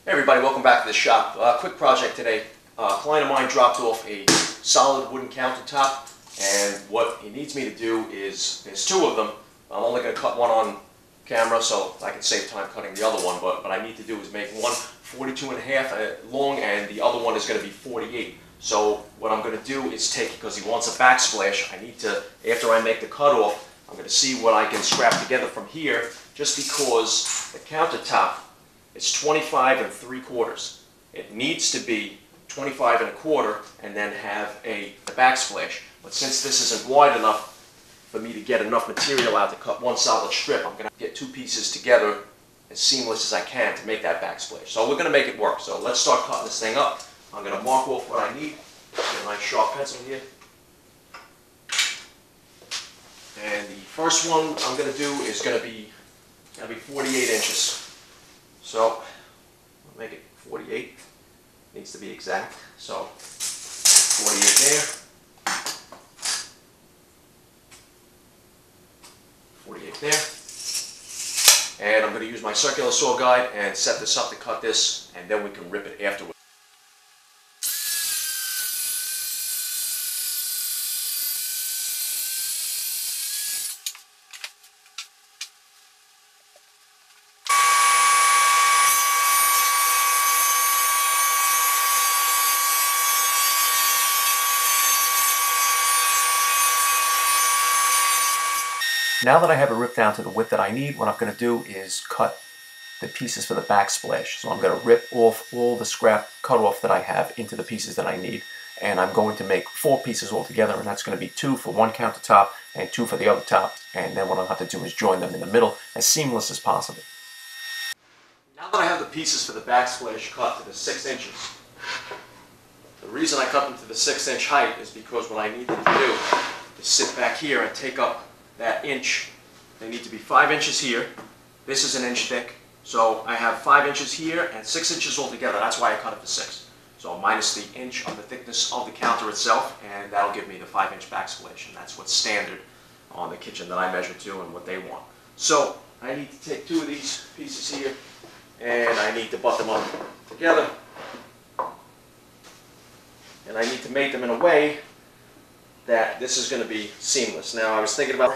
Hey everybody, welcome back to the shop. Quick project today. A client of mine dropped off a solid wooden countertop, and what he needs me to do is, there's two of them. I'm only going to cut one on camera so I can save time cutting the other one, but what I need to do is make one 42.5 long and the other one is going to be 48. So what I'm going to do is take, because he wants a backsplash, I need to, after I make the cutoff, I'm going to see what I can scrap together from here, just because the countertop, it's 25 3/4. It needs to be 25 1/4 and then have a backsplash. But since this isn't wide enough for me to get enough material out to cut one solid strip, I'm going to get two pieces together as seamless as I can to make that backsplash. So we're going to make it work. So let's start cutting this thing up. I'm going to mark off what I need. Get a nice sharp pencil here. And the first one I'm going to do is going to be 48 inches. So, I'll make it 48, needs to be exact, so 48 there, 48 there, and I'm going to use my circular saw guide and set this up to cut this, and then we can rip it afterwards. Now that I have it ripped down to the width that I need, what I'm going to do is cut the pieces for the backsplash. So I'm going to rip off all the scrap cut off that I have into the pieces that I need, and I'm going to make 4 pieces altogether, and that's going to be 2 for one countertop and 2 for the other top, and then what I'll have to do is join them in the middle as seamless as possible. Now that I have the pieces for the backsplash cut to the 6 inches, the reason I cut them to the 6-inch height is because what I needed to do is sit back here and take up that inch. They need to be 5 inches here. This is 1 inch thick, so I have 5 inches here and 6 inches altogether. That's why I cut it to 6. So minus the inch of the thickness of the counter itself, and that'll give me the 5-inch backsplash, and that's what's standard on the kitchen that I measure to and what they want. So I need to take 2 of these pieces here, and I need to butt them up together, and I need to make them in a way that this is going to be seamless. Now I was thinking about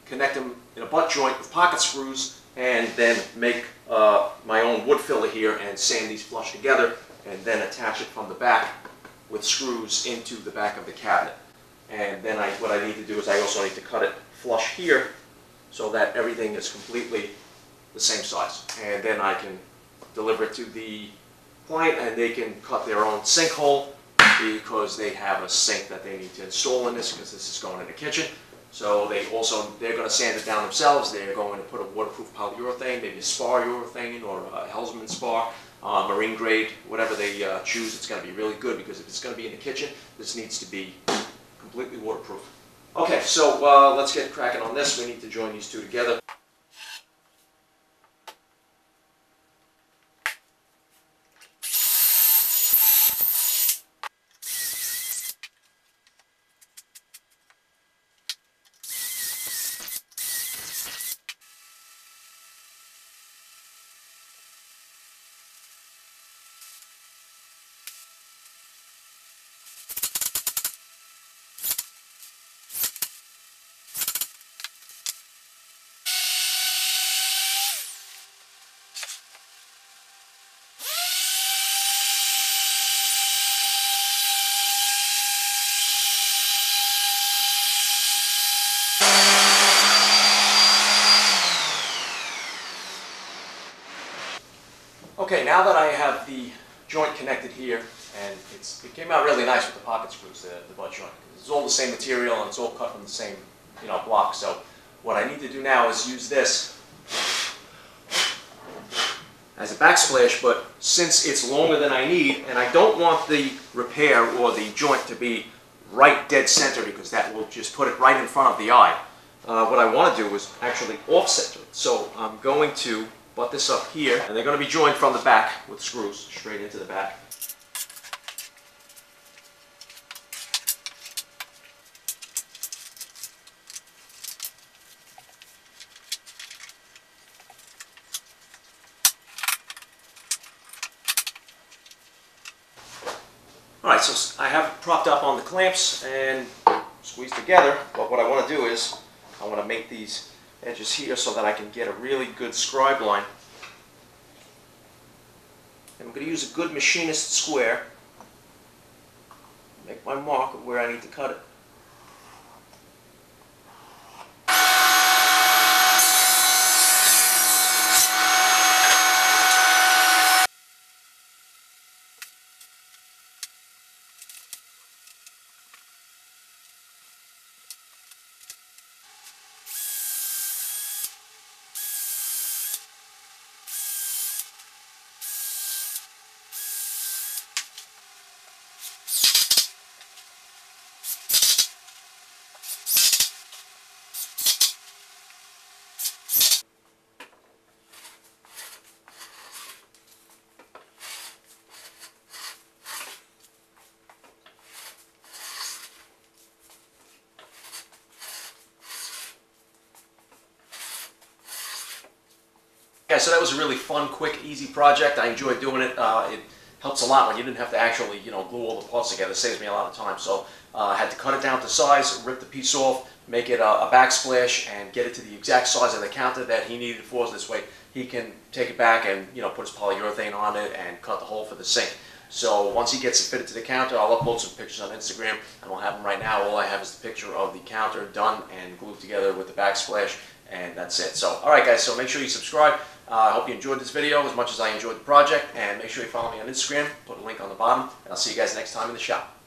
connect them in a butt joint with pocket screws and then make my own wood filler here and sand these flush together and then attach it from the back with screws into the back of the cabinet. And then what I need to do is I also need to cut it flush here so that everything is completely the same size. And then I can deliver it to the client and they can cut their own sinkhole, because they have a sink that they need to install in this, because this is going in the kitchen. So they're going to sand it down themselves. They're going to put a waterproof polyurethane, maybe a spar urethane or a Helsman spar, marine grade, whatever they choose. It's going to be really good, because if it's going to be in the kitchen, this needs to be completely waterproof. Okay, so let's get cracking on this. We need to join these two together. Okay, now that I have the joint connected here, and it came out really nice with the pocket screws, the butt joint. It's all the same material and it's all cut from the same block. So what I need to do now is use this as a backsplash, but since it's longer than I need, and I don't want the repair or the joint to be right dead center, because that will just put it right in front of the eye. What I want to do is actually off-center it. So I'm going to butt this up here, and they're going to be joined from the back with screws straight into the back. Alright, so I have it propped up on the clamps and squeezed together, but what I want to do is I want to make these edges here so that I can get a really good scribe line. And I'm going to use a good machinist square. Make my mark of where I need to cut it. Yeah, so that was a really fun, quick, easy project. I enjoyed doing it. It helps a lot when you didn't have to actually, glue all the parts together. It saves me a lot of time. So I had to cut it down to size, rip the piece off, make it a backsplash, and get it to the exact size of the counter that he needed for us. This way he can take it back and put his polyurethane on it and cut the hole for the sink. So once he gets it fitted to the counter, I'll upload some pictures on Instagram. I don't have them right now. All I have is the picture of the counter done and glued together with the backsplash, and that's it. So, alright guys, so make sure you subscribe. I hope you enjoyed this video as much as I enjoyed the project, and make sure you follow me on Instagram. Put a link on the bottom, and I'll see you guys next time in the shop.